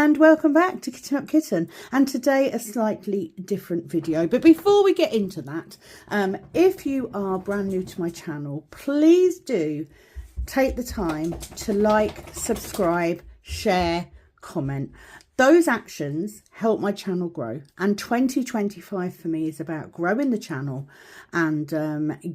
and welcome back to Kitten Up Kitten, and today a slightly different video. But before we get into that, if you are brand new to my channel, please do take the time to like, subscribe, share, comment. Those actions help my channel grow, and 2025 for me is about growing the channel and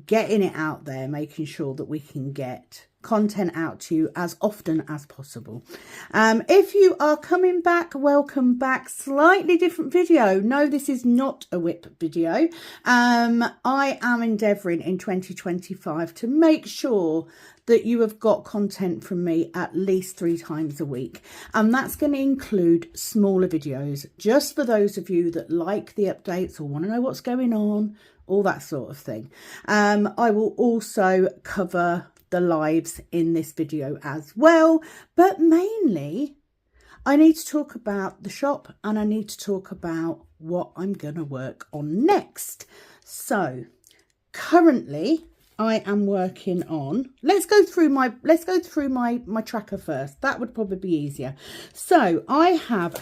getting it out there, making sure that we can get content out to you as often as possible. If you are coming back, welcome back. Slightly different video. No, this is not a whip video. I am endeavouring in 2025 to make sure that you have got content from me at least 3 times a week, and that's going to include smaller videos just for those of you that like the updates or want to know what's going on, all that sort of thing. I will also cover the lives in this video as well, but mainly I need to talk about the shop and I need to talk about what I'm going to work on next. So currently I am working on, let's go through my tracker first. That would probably be easier. So I have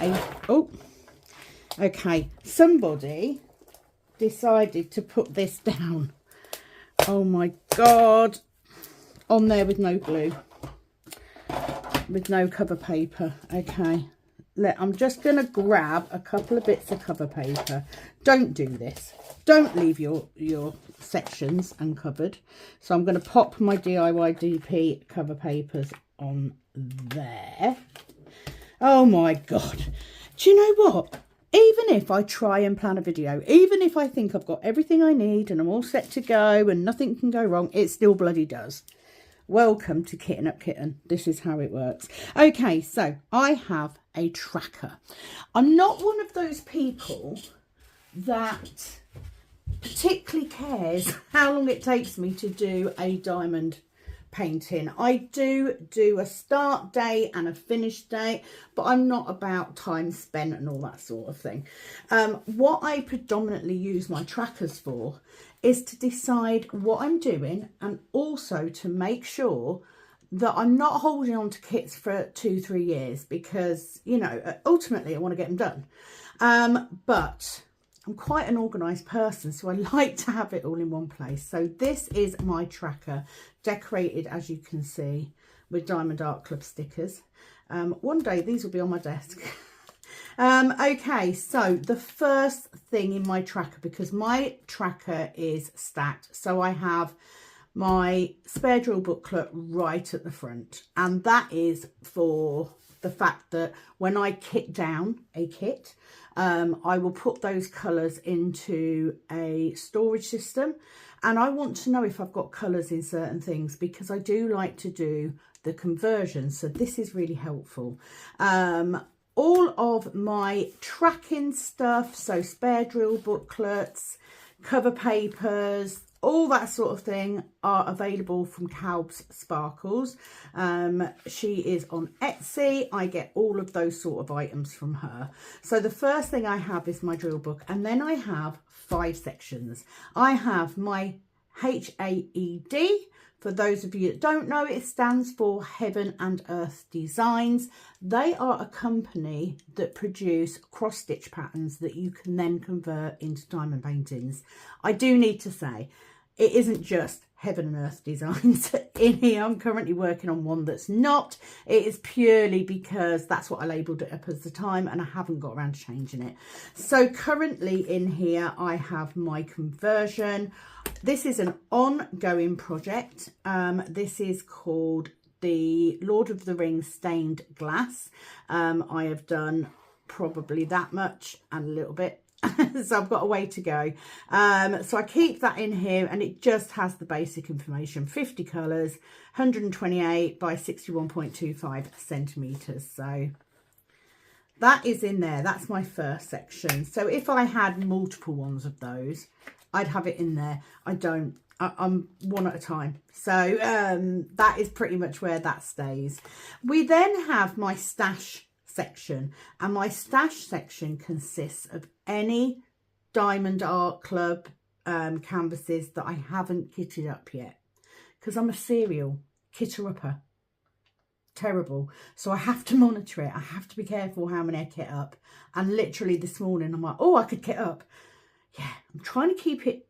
somebody decided to put this down. Oh my God. On there with no glue, with no cover paper. Okay, I'm just going to grab a couple of bits of cover paper. Don't do this. Don't leave your sections uncovered. So I'm going to pop my DIY DP cover papers on there. Oh my God. Do you know what? Even if I try and plan a video, even if I think I've got everything I need and I'm all set to go and nothing can go wrong, it still bloody does. Welcome to Kitten Up Kitten. This is how it works. Okay, so I have a tracker. I'm not one of those people that particularly cares how long it takes me to do a diamond painting. I do a start date and a finish date, but I'm not about time spent and all that sort of thing. What I predominantly use my trackers for is to decide what I'm doing, and also to make sure that I'm not holding on to kits for 2-3 years, because, you know, ultimately I want to get them done. But I'm quite an organised person, so I like to have it all in one place. So this is my tracker, decorated, as you can see, with Diamond Art Club stickers. One day these will be on my desk. Okay, so the first thing in my tracker, because my tracker is stacked, so I have my spare drill booklet right at the front, and that is for the fact that when I kit down a kit, I will put those colours into a storage system, and I want to know if I've got colours in certain things, because I do like to do the conversion, so this is really helpful. All of my tracking stuff, so spare drill booklets, cover papers, all that sort of thing, are available from KALBSSparkles. She is on Etsy. I get all of those sort of items from her. So the first thing I have is my drill book, and then I have 5 sections. I have my HAED. For those of you that don't know, it stands for Heaven and Earth Designs. They are a company that produce cross-stitch patterns that you can then convert into diamond paintings. I do need to say, it isn't just Heaven and Earth Designs in here. I'm currently working on one that's not. It is purely because that's what I labelled it up at the time, and I haven't got around to changing it. So currently in here I have my conversion. This is an ongoing project. This is called the Lord of the Rings Stained Glass. I have done probably that much and a little bit. So I've got a way to go. So I keep that in here, and it just has the basic information. 50 colours, 128 by 61.25 centimetres. So that is in there. That's my first section. So if I had multiple ones of those, I'd have it in there. I don't. I'm one at a time. So that is pretty much where that stays. We then have my stash section, and my stash section consists of any Diamond Art Club canvases that I haven't kitted up yet, because I'm a serial kitter-upper. terrible. So I have to monitor it. I have to be careful how many I kit up. And literally this morning I'm like, oh, I could kit up. Yeah, I'm trying to keep it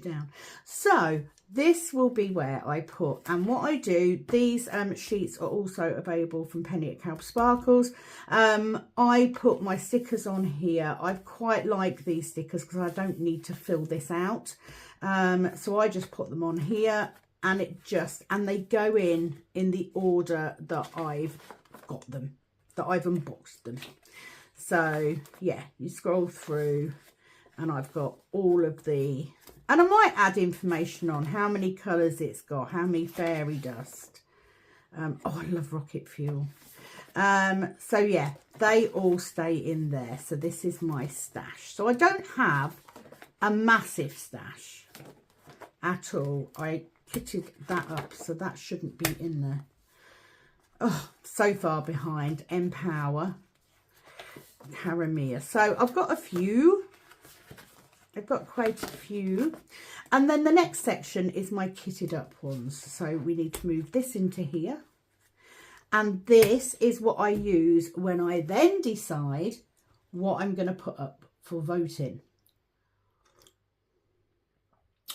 down. So this will be where I put, and what I do, these sheets are also available from Penny at KALBSSparkles. I put my stickers on here. I quite like these stickers because I don't need to fill this out. So I just put them on here, and they go in the order that I've got them, that I've unboxed them. So yeah, you scroll through and I've got all of the, and I might add information on how many colours it's got, how many fairy dust. Oh, I love rocket fuel. So yeah, they all stay in there. So this is my stash. So I don't have a massive stash at all. I kitted that up, so that shouldn't be in there. Oh, so far behind. Empower, Karamia. So I've got a few. I've got quite a few. And then the next section is my kitted up ones. So we need to move this into here. And this is what I use when I then decide what I'm going to put up for voting.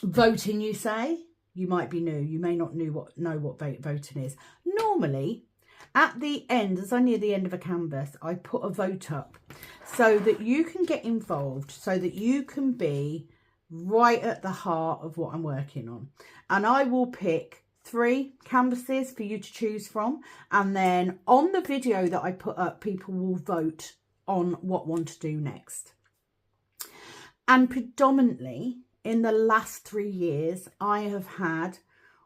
Voting, you say? You might be new. You may not know what voting is. Normally, at the end, as I near the end of a canvas, I put a vote up so that you can get involved, so that you can be right at the heart of what I'm working on. And I will pick 3 canvases for you to choose from. And then on the video that I put up, people will vote on what one to do next. And predominantly in the last 3 years, I have had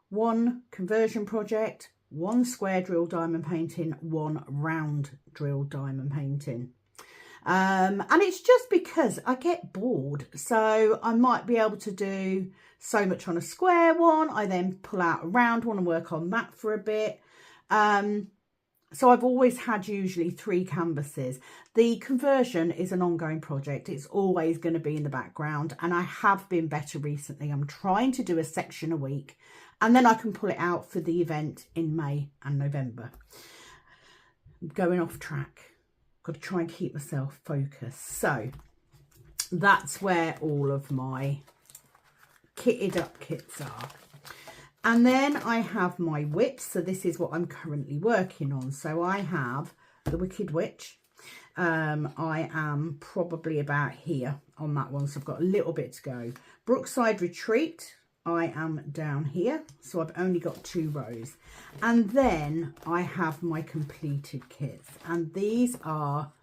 1 conversion project, 1 square drill diamond painting, 1 round drill diamond painting. And it's just because I get bored. So I might be able to do so much on a square one. I then pull out a round one and work on that for a bit. So I've always had usually 3 canvases. The conversion is an ongoing project. It's always going to be in the background. And I have been better recently. I'm trying to do a section a week. And then I can pull it out for the event in May and November. I'm going off track. Got to try and keep myself focused. So that's where all of my kitted up kits are. And then I have my whips. So this is what I'm currently working on. So I have the Wicked Witch. I am probably about here on that one. So I've got a little bit to go. Brookside Retreat. I am down here, so I've only got 2 rows. And then I have my completed kits, and these are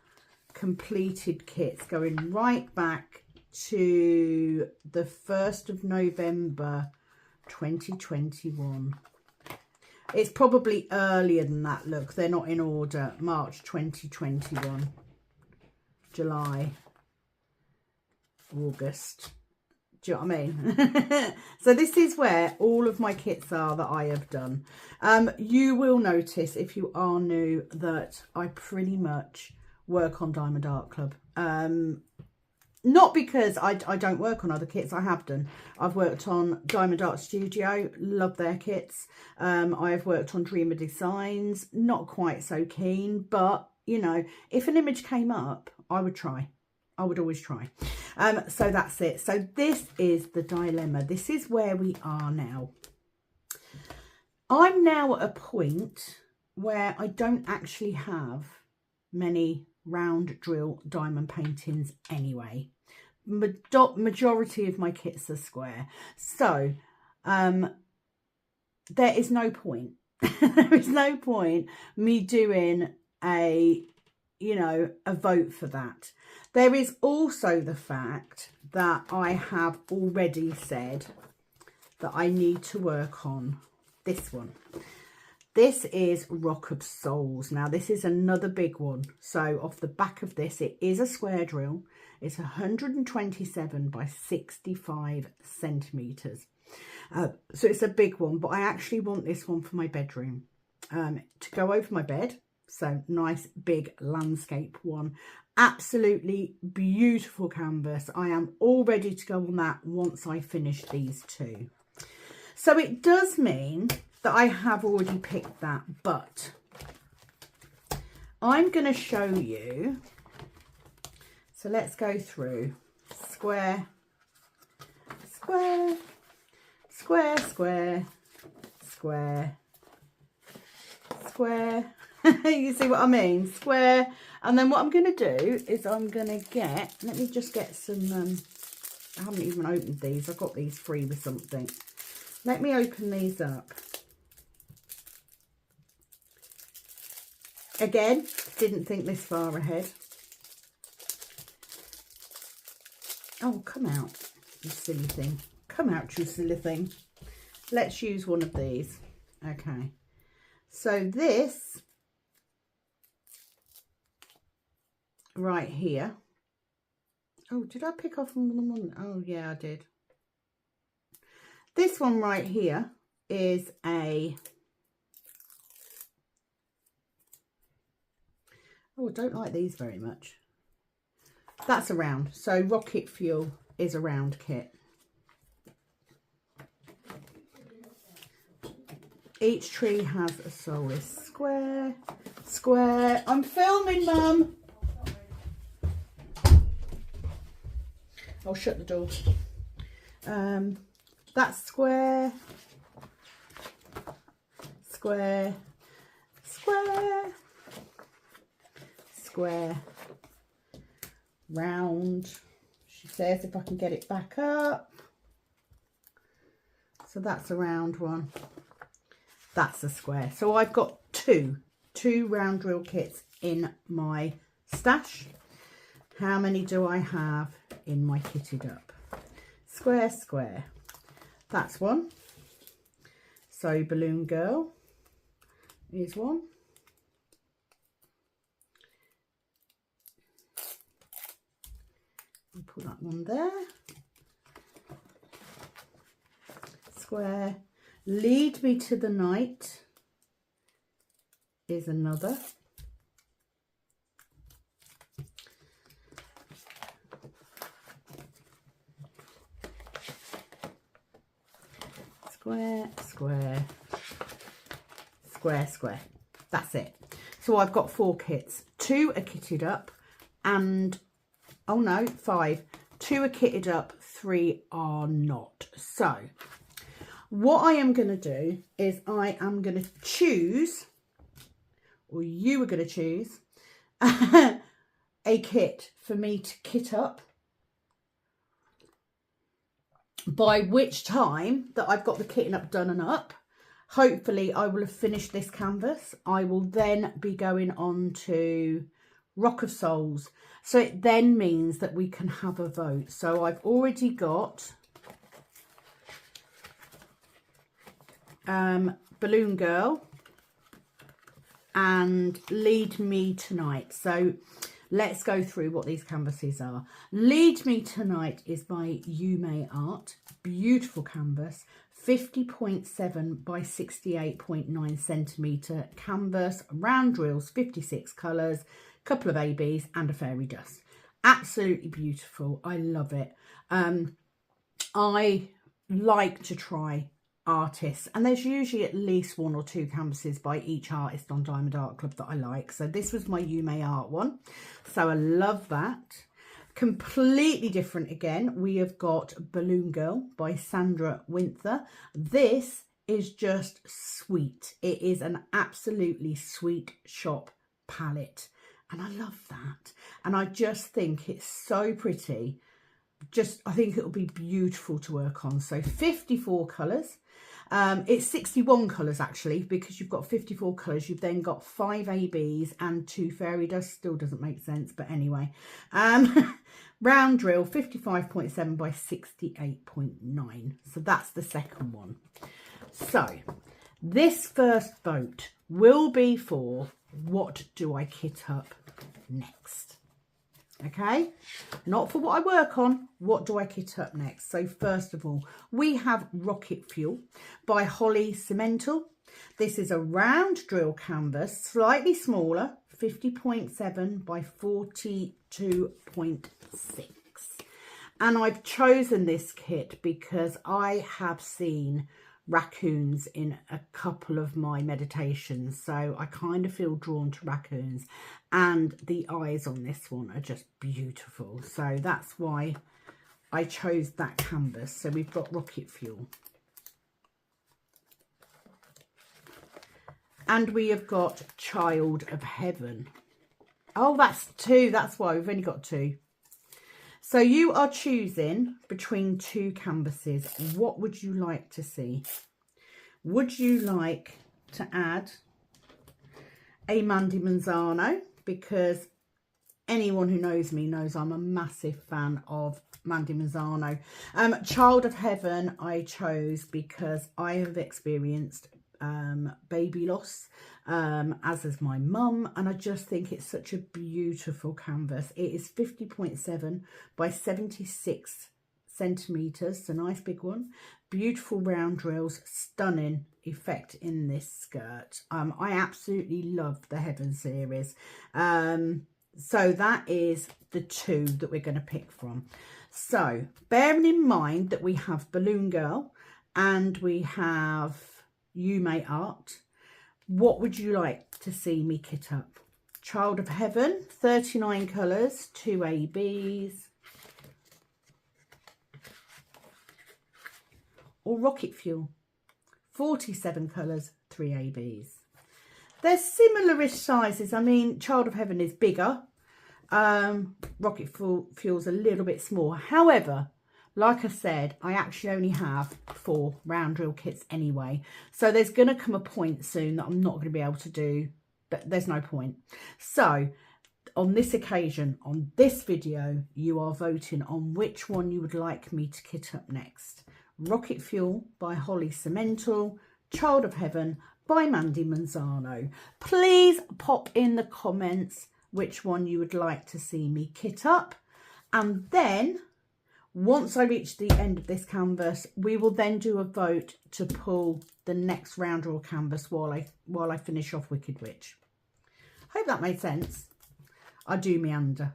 completed kits going right back to the 1st of November 2021. It's probably earlier than that. Look, they're not in order. March 2021, July, August. Do you know what I mean? So this is where all of my kits are that I have done. You will notice, if you are new, that I pretty much work on Diamond Art Club. Not because I don't work on other kits. I have done. I've worked on Diamond Art Studio. Love their kits. I have worked on Dreamer Designs. Not quite so keen. But, you know, if an image came up, I would try. I would always try. So that's it. So this is the dilemma. This is where we are now. I'm now at a point where I don't actually have many round drill diamond paintings anyway. Majority of my kits are square. So there is no point. There is no point me doing a vote for that. There is also the fact that I have already said that I need to work on this one. This is Rock of Souls. Now, this is another big one. So off the back of this, it is a square drill. It's 127 by 65 centimetres. So it's a big one, but I actually want this one for my bedroom to go over my bed. So nice big landscape one. Absolutely beautiful canvas. I am all ready to go on that once I finish these 2. So it does mean that I have already picked that, but I'm going to show you. So let's go through square, square, square, square, square, square. You see what I mean? Square. And then what I'm going to do is I'm going to get, let me just get some, I haven't even opened these. I got these free with something. Let me open these up. Again, didn't think this far ahead. Oh, come out, you silly thing. Come out, you silly thing. Let's use one of these. Okay. So this right here. Oh, did I pick off one? Oh, yeah, I did. This one right here is a... Oh, I don't like these very much. That's a round. So Rocket Fuel is a round kit. Each tree has a soul. Is square, square. I'm filming, Mum. I'll shut the door. That's square, square, square, square, round. She says if I can get it back up. So that's a round one. That's a square. So I've got two round drill kits in my stash. How many do I have in my kitted up? Square, square. That's one. So Balloon Girl is one. I'll put that one there. Square. Lead Me to the Night is another. Square, square, square, square. That's it. So I've got 4 kits. 2 are kitted up and, oh no, 5. 2 are kitted up, 3 are not. So what I am going to do is I am going to choose, or you are going to choose, a kit for me to kit up. By which time that I've got the kitting up done and up, hopefully I will have finished this canvas. I will then be going on to Rock of Souls. So it then means that we can have a vote. So I've already got Balloon Girl and Lead Me Tonight. So let's go through what these canvases are. Lead Me Tonight is by Yume Art. Beautiful canvas. 50.7 by 68.9 centimetre canvas. Round drills, 56 colours. Couple of ABs and a fairy dust. Absolutely beautiful. I love it. I like to try artists, and there's usually at least 1 or 2 canvases by each artist on Diamond Art Club that I like. So this was my Yume Art one, so I love that. Completely different again, we have got Balloon Girl by Sandra Winther. This is just sweet. It is an absolutely sweet shop palette, and I love that, and I just think it's so pretty. I think it'll be beautiful to work on. So 54 colours. It's 61 colours actually, because you've got 54 colours. You've then got 5 ABs and 2 fairy dust. Still doesn't make sense, but anyway. Round drill, 55.7 by 68.9. So that's the second one. So this first vote will be for what do I kit up next? Okay, not for what I work on, what do I kit up next? So first of all, we have Rocket Fuel by Holly Cemental. This is a round drill canvas, slightly smaller, 50.7 by 42.6. And I've chosen this kit because I have seen raccoons in a couple of my meditations, so I kind of feel drawn to raccoons, and the eyes on this one are just beautiful, so that's why I chose that canvas. So we've got Rocket Fuel, and we have got Child of Heaven. Oh, that's 2, that's why we've only got 2. So you are choosing between 2 canvases. What would you like to see? Would you like to add a Mandy Manzano? Because anyone who knows me knows I'm a massive fan of Mandy Manzano. Child of Heaven I chose because I have experienced baby loss, as has my mum, and I just think it's such a beautiful canvas. It is 50.7 by 76 centimeters. It's a nice big one. Beautiful round drills, stunning effect in this skirt. I absolutely love the Heaven series. So that is the 2 that we're going to pick from. So bearing in mind that we have Balloon Girl and we have You May Art, what would you like to see me kit up? Child of Heaven, 39 colours, 2 ABs. Or Rocket Fuel, 47 colours, 3 ABs. They're similar-ish sizes. I mean, Child of Heaven is bigger. Rocket Fuel's a little bit smaller. However, like I said, I actually only have 4 round drill kits anyway. So there's going to come a point soon that I'm not going to be able to do, but there's no point. So on this occasion, on this video, you are voting on which one you would like me to kit up next. Rocket Fuel by Holly Cemental, Child of Heaven by Mandy Manzano. Please pop in the comments which one you would like to see me kit up, and then once I reach the end of this canvas, we will then do a vote to pull the next round draw canvas while I finish off Wicked Witch. Hope that made sense. I do meander.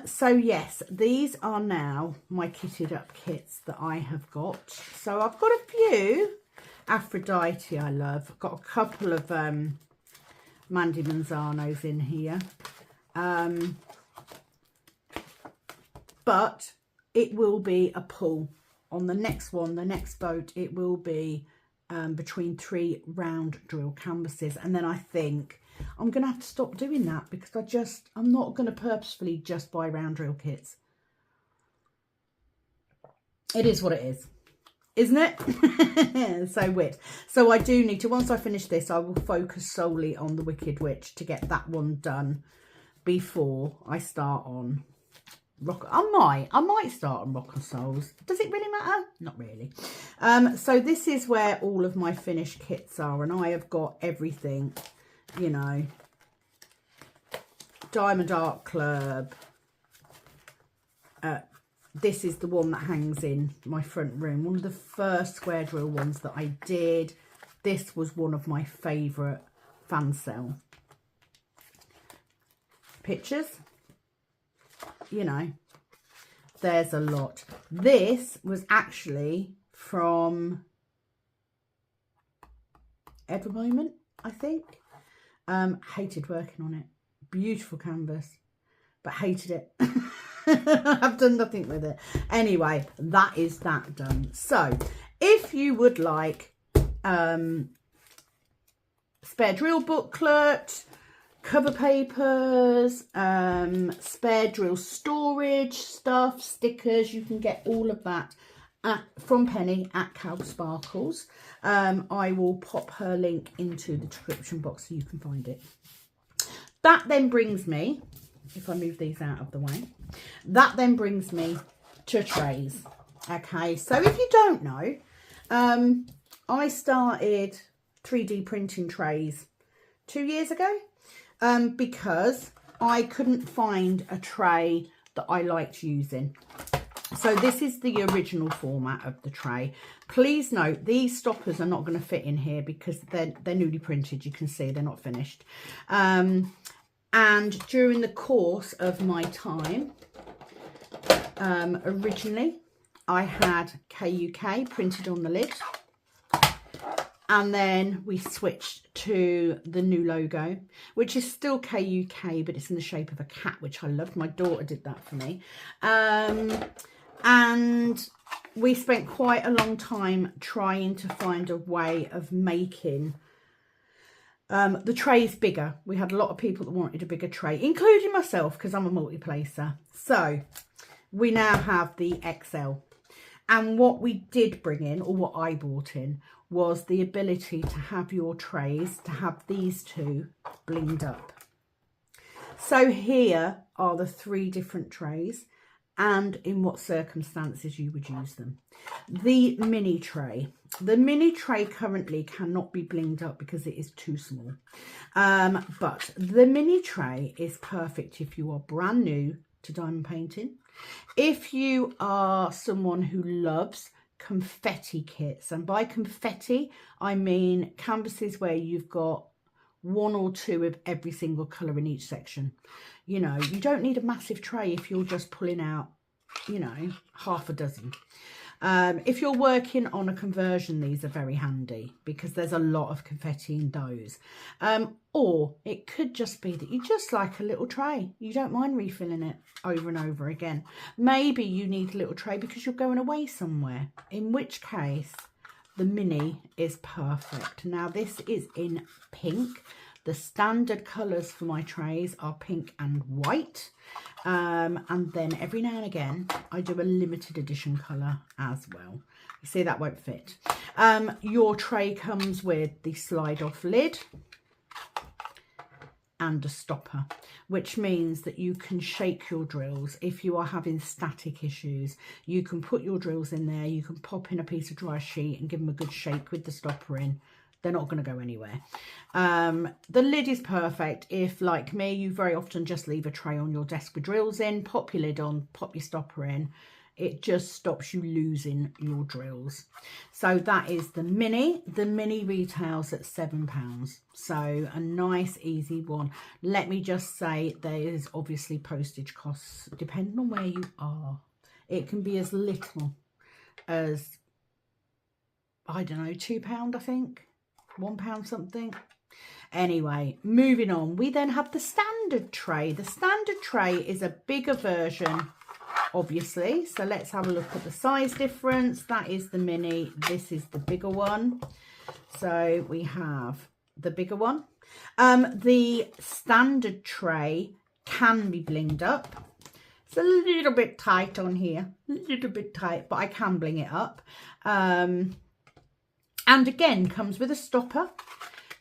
So yes, these are now my kitted up kits that I have got. So I've got a few Aphrodite I love. I've got a couple of Mandy Manzanos in here. But it will be a pull on the next one, the next vote. It will be between 3 round drill canvases, and then I think I'm going to have to stop doing that because I'm not going to purposefully just buy round drill kits. It is what it is, isn't it? So I do need to, once I finish this, I will focus solely on the Wicked Witch to get that one done before I start on Rock. I might start on Rock of Souls. Does it really matter? Not really. So this is where all of my finished kits are, and I have got everything, you know, Diamond Art Club. This is the one that hangs in my front room. One of the first square drill ones that I did. This was one of my favourite fan sale pictures. You know, there's a lot. This was actually from Ever Moment, I think. Hated working on it. Beautiful canvas, but hated it. I've done nothing with it. Anyway, that is that done. So if you would like spare drill booklet, cover papers, spare drill storage stuff, stickers, you can get all of that from Penny at KALBSSparkles. I will pop her link into the description box so you can find it. That then brings me, if I move these out of the way, that then brings me to trays. Okay, so if you don't know, I started 3D printing trays 2 years ago. Because I couldn't find a tray that I liked using. So this is the original format of the tray. Please note, these stoppers are not going to fit in here because they're newly printed. You can see they're not finished. And during the course of my time, originally I had KUK printed on the lid. And then we switched to the new logo, which is still KUK, but it's in the shape of a cat, which I loved. My daughter did that for me. And we spent quite a long time trying to find a way of making the trays bigger. We had a lot of people that wanted a bigger tray, including myself, because I'm a multi-placer. So we now have the XL. And what we did bring in, or what I brought in, was the ability to have your trays, to have these two blinged up. So here are the 3 different trays and in what circumstances you would use them. The mini tray. The mini tray currently cannot be blinged up because it is too small. But the mini tray is perfect if you are brand new to diamond painting. If you are someone who loves confetti kits, and by confetti I mean canvases where you've got 1 or 2 of every single colour in each section. You know, you don't need a massive tray if you're just pulling out, you know, half a dozen. If you're working on a conversion, these are very handy because there's a lot of confetti in those. Or it could just be that you just like a little tray. You don't mind refilling it over and over again. Maybe you need a little tray because you're going away somewhere, in which case the mini is perfect. Now this is in pink. The standard colours for my trays are pink and white. And then every now and again, I do a limited edition colour as well. You see, that won't fit. Your tray comes with the slide off lid and a stopper, which means that you can shake your drills. If you are having static issues, you can put your drills in there. You can pop in a piece of dry sheet and give them a good shake with the stopper in. They're not going to go anywhere. The lid is perfect if, like me, you very often just leave a tray on your desk with drills in, pop your lid on, pop your stopper in. It just stops you losing your drills. So that is the mini. The mini retails at £7. So a nice, easy one. Let me just say there is obviously postage costs depending on where you are. It can be as little as, I don't know, £2, I think. £1 something. Anyway, moving on. We then have the standard tray. The standard tray is a bigger version, obviously. So let's have a look at the size difference. That is the mini. This is the bigger one. So we have the bigger one. The standard tray can be blinged up. It's a little bit tight on here. A little bit tight, but I can bling it up. And again, comes with a stopper,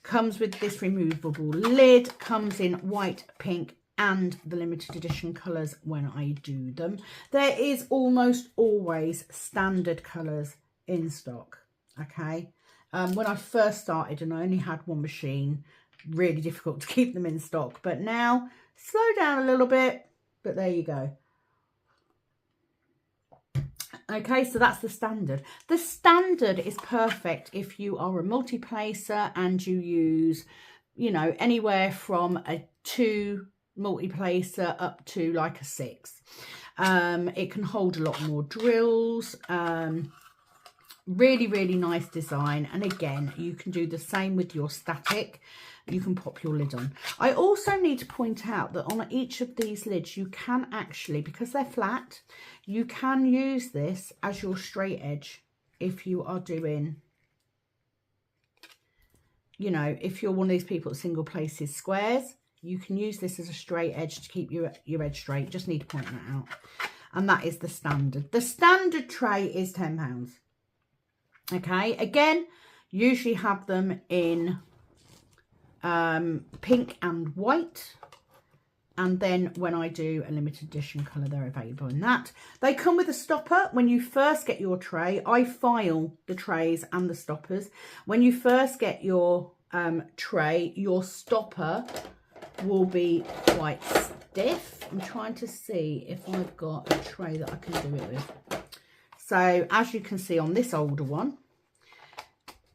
comes with this removable lid, comes in white, pink, and the limited edition colours when I do them. There is almost always standard colours in stock, okay? When I first started and I only had one machine, really difficult to keep them in stock. But now, slow down a little bit, but there you go. Okay, so that's the standard. The standard is perfect if you are a multi-placer and you use, you know, anywhere from a 2 multi-placer up to like a 6. It can hold a lot more drills. Really, really nice design. And again, you can do the same with your static. You can pop your lid on. I also need to point out that on each of these lids, you can actually, because they're flat, you can use this as your straight edge if you are doing, you know, if you're one of these people that single places squares, you can use this as a straight edge to keep your edge straight. Just need to point that out. And that is the standard. The standard tray is £10. Okay, again, usually have them in pink and white, and then when I do a limited edition colour, they're available in that. They come with a stopper. When you first get your tray, I file the trays and the stoppers. When you first get your tray, your stopper will be quite stiff. I'm trying to see if I've got a tray that I can do it with. So as you can see on this older one,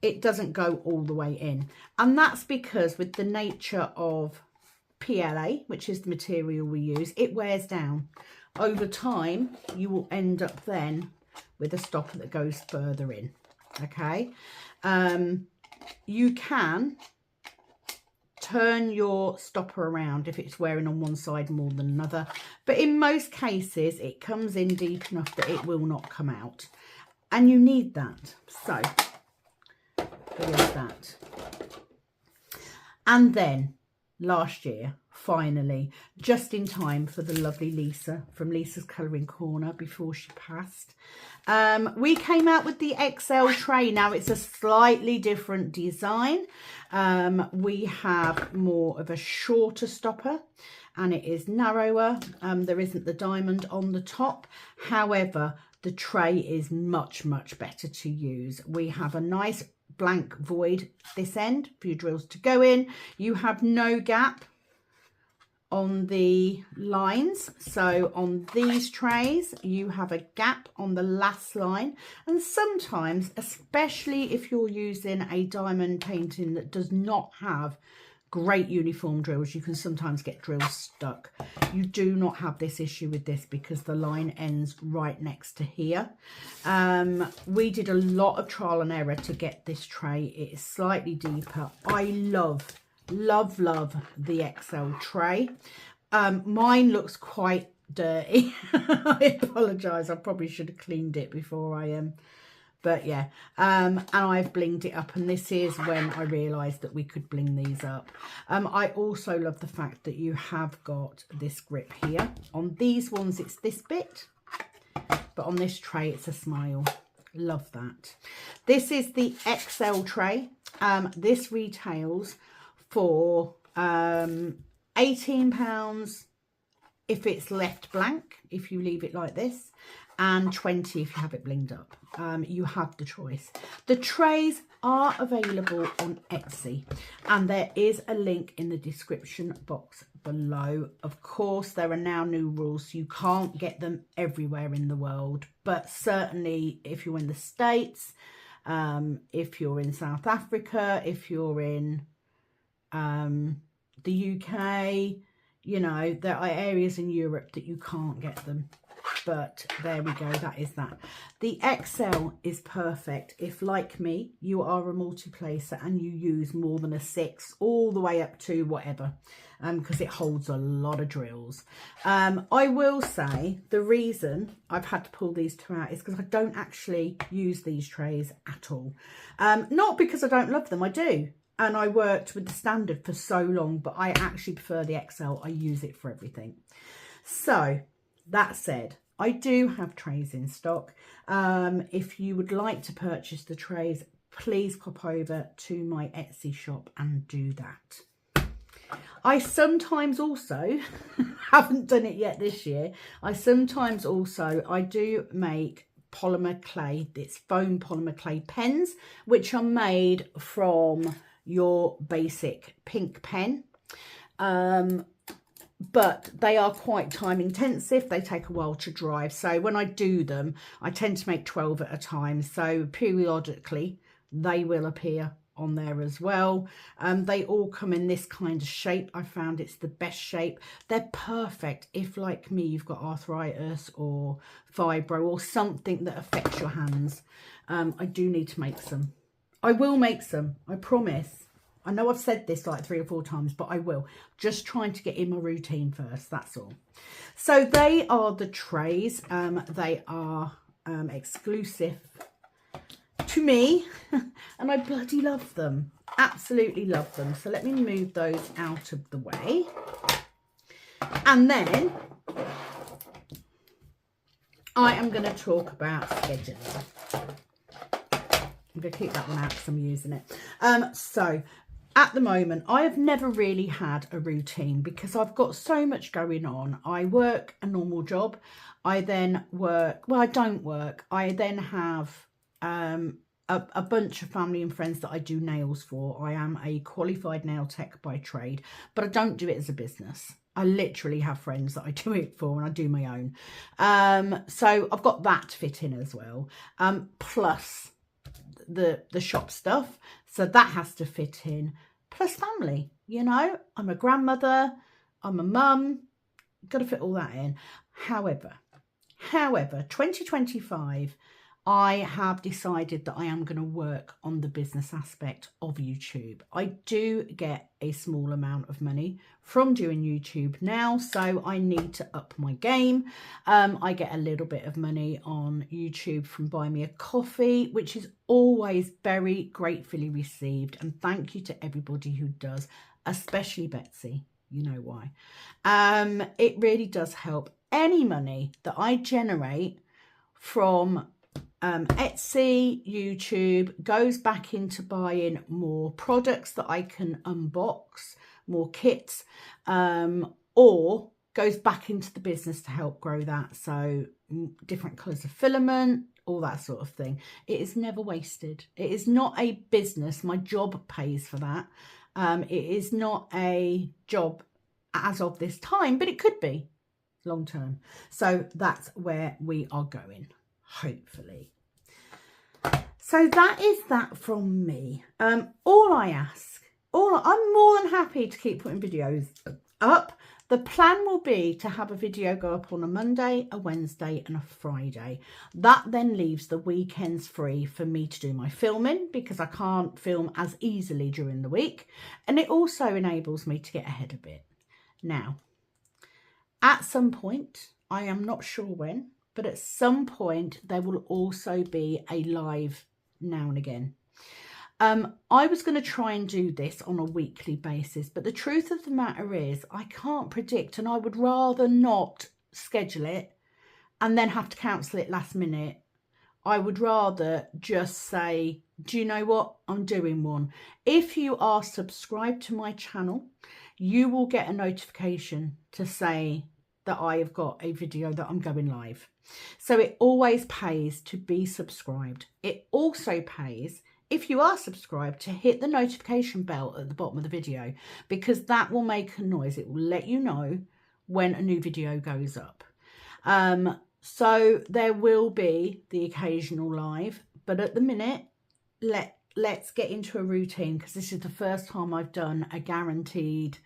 it doesn't go all the way in. And that's because with the nature of PLA, which is the material we use, it wears down. Over time, you will end up then with a stopper that goes further in. Okay. you can turn your stopper around if it's wearing on one side more than another, but in most cases it comes in deep enough that it will not come out, and you need that. So there's that. And then last year, finally, just in time for the lovely Lisa from Lisa's Colouring Corner before she passed, we came out with the XL tray. Now it's a slightly different design. We have more of a shorter stopper and it is narrower. There isn't the diamond on the top. However, the tray is much, much better to use. We have a nice blank void this end for your drills to go in. You have no gap on the lines, so on these trays you have a gap on the last line, and sometimes, especially if you're using a diamond painting that does not have great uniform drills, you can sometimes get drills stuck. You do not have this issue with this because the line ends right next to here. We did a lot of trial and error to get this tray. It is slightly deeper. I love the XL tray. Mine looks quite dirty. I apologise, I probably should have cleaned it before I but yeah, and I've blinged it up, and this is when I realised that we could bling these up. I also love the fact that you have got this grip here. On these ones it's this bit, but on this tray it's a smile. Love that. This is the XL tray. This retails for £18 if it's left blank, if you leave it like this, and 20 if you have it blinged up. You have the choice. The trays are available on Etsy, and there is a link in the description box below. Of course, there are now new rules, so you can't get them everywhere in the world, but certainly if you're in the States, if you're in South Africa, if you're in the UK, you know, there are areas in Europe that you can't get them. But there we go, that is that. The XL is perfect if, like me, you are a multi-placer and you use more than a 6 all the way up to whatever, because it holds a lot of drills. I will say the reason I've had to pull these two out is because I don't actually use these trays at all. Not because I don't love them, I do. And I worked with the standard for so long, but I actually prefer the XL. I use it for everything. So that said, I do have trays in stock. If you would like to purchase the trays, please pop over to my Etsy shop and do that. I sometimes also, haven't done it yet this year, I do make polymer clay. It's foam polymer clay pens, which are made from your basic pink pen. But they are quite time intensive. They take a while to dry. So when I do them, I tend to make 12 at a time. So periodically, they will appear on there as well. They all come in this kind of shape. I found it's the best shape. They're perfect if, like me, you've got arthritis or fibro or something that affects your hands. I do need to make some. I will make some, I promise. I know I've said this like 3 or 4 times, but I will. Just trying to get in my routine first, that's all. So they are the trays. They are exclusive to me, and I bloody love them. Absolutely love them. So let me move those out of the way. And then I am going to talk about scheduling. I'm going to keep that one out because I'm using it. So at the moment, I have never really had a routine because I've got so much going on. I work a normal job. I then work, well, I don't work. I then have a bunch of family and friends that I do nails for. I am a qualified nail tech by trade, but I don't do it as a business. I literally have friends that I do it for, and I do my own. So I've got that to fit in as well. Plus the shop stuff, so that has to fit in, plus family, you know. I'm a grandmother, I'm a mum, got to fit all that in. However 2025, I have decided that I am going to work on the business aspect of YouTube. I do get a small amount of money from doing YouTube now, so I need to up my game. I get a little bit of money on YouTube from Buy Me a Coffee, which is always very gratefully received. And thank you to everybody who does, especially Betsy. You know why. It really does help. Any money that I generate from Etsy, YouTube, goes back into buying more products that I can unbox, more kits, or goes back into the business to help grow that. So different colours of filament, all that sort of thing. It is never wasted. It is not a business. My job pays for that. It is not a job as of this time, but it could be long term. So that's where we are going, hopefully. So that is that from me. All I ask, I'm more than happy to keep putting videos up. The plan will be to have a video go up on a Monday, a Wednesday and a Friday. That then leaves the weekends free for me to do my filming, because I can't film as easily during the week. And it also enables me to get ahead a bit. Now, at some point, I am not sure when, but at some point there will also be a live now and again. I was going to try and do this on a weekly basis, but the truth of the matter is I can't predict, and I would rather not schedule it and then have to cancel it last minute. I would rather just say, do you know what? I'm doing one. If you are subscribed to my channel, you will get a notification to say that I have got a video that I'm going live. So it always pays to be subscribed. It also pays, if you are subscribed, to hit the notification bell at the bottom of the video, because that will make a noise. It will let you know when a new video goes up. So there will be the occasional live, but at the minute, let's get into a routine, because this is the first time I've done a guaranteed,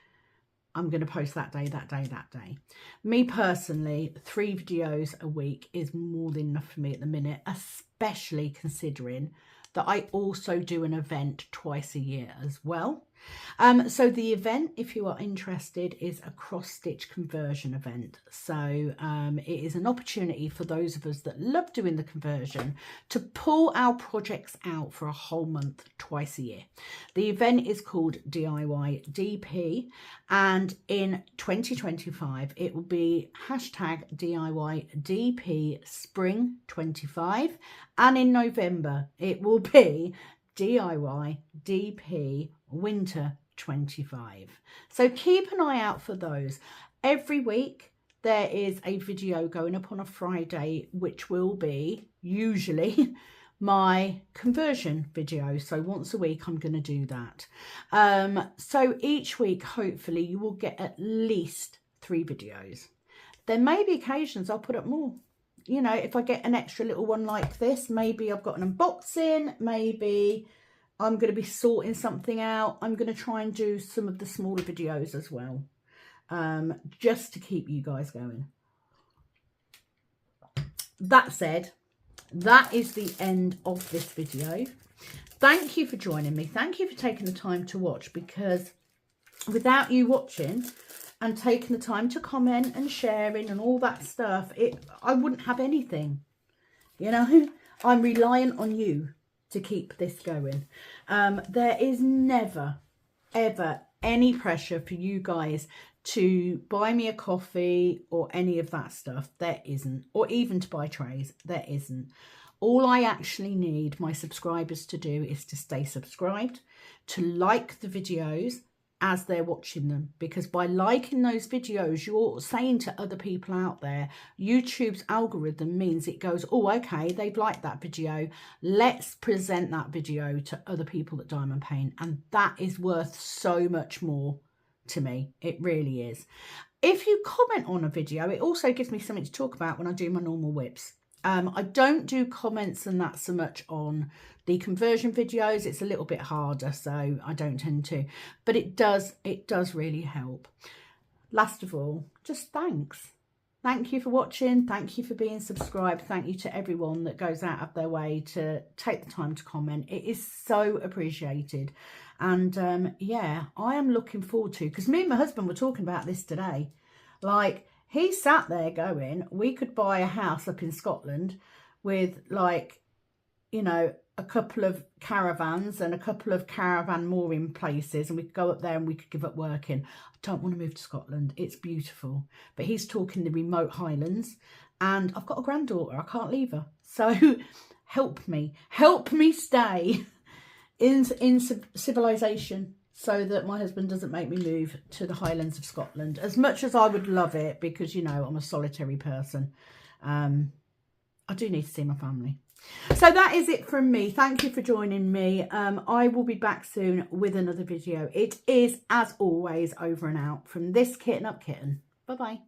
I'm going to post that day, that day, that day. Me personally, 3 videos a week is more than enough for me at the minute, especially considering that I also do an event twice a year as well. So the event, if you are interested, is a cross-stitch conversion event. So it is an opportunity for those of us that love doing the conversion to pull our projects out for a whole month twice a year. The event is called DIY DP, and in 2025 it will be hashtag DIY DP Spring 25, and in November it will be DIY DP Winter 25. So keep an eye out for those. Every week there is a video going up on a Friday, which will be usually my conversion video. So once a week I'm going to do that. So each week hopefully you will get at least 3 videos. There may be occasions I'll put up more. You know, if I get an extra little one like this, maybe I've got an unboxing, maybe I'm going to be sorting something out. I'm going to try and do some of the smaller videos as well, just to keep you guys going. That said, that is the end of this video. Thank you for joining me. Thank you for taking the time to watch, because without you watching and taking the time to comment and sharing and all that stuff, I wouldn't have anything. You know, I'm reliant on you to keep this going. There is never, ever any pressure for you guys to buy me a coffee or any of that stuff. There isn't. Or even to buy trays. There isn't. All I actually need my subscribers to do is to stay subscribed, to like the videos as they're watching them, because by liking those videos you're saying to other people out there, YouTube's algorithm means it goes, oh okay, they've liked that video, let's present that video to other people that diamond paint. And that is worth so much more to me. It really is. If you comment on a video, it also gives me something to talk about when I do my normal whips. I don't do comments and that so much on the conversion videos. It's a little bit harder, so I don't tend to, but it does really help. Last of all, just thanks. thank you for watching. Thank you for being subscribed. Thank you to everyone that goes out of their way to take the time to comment. It is so appreciated. And yeah, I am looking forward to, because me and my husband were talking about this today. Like, he sat there going, we could buy a house up in Scotland with, like, you know, a couple of caravans and a couple of caravan mooring places, and we could go up there and we could give up working. I don't want to move to Scotland. It's beautiful. But he's talking the remote Highlands, and I've got a granddaughter. I can't leave her. So help me stay in civilization, so that my husband doesn't make me move to the Highlands of Scotland. As much as I would love it, because, you know, I'm a solitary person, I do need to see my family. So that is it from me. Thank you for joining me. I will be back soon with another video. It is, as always, over and out from this Kitten Up Kitten. Bye-bye.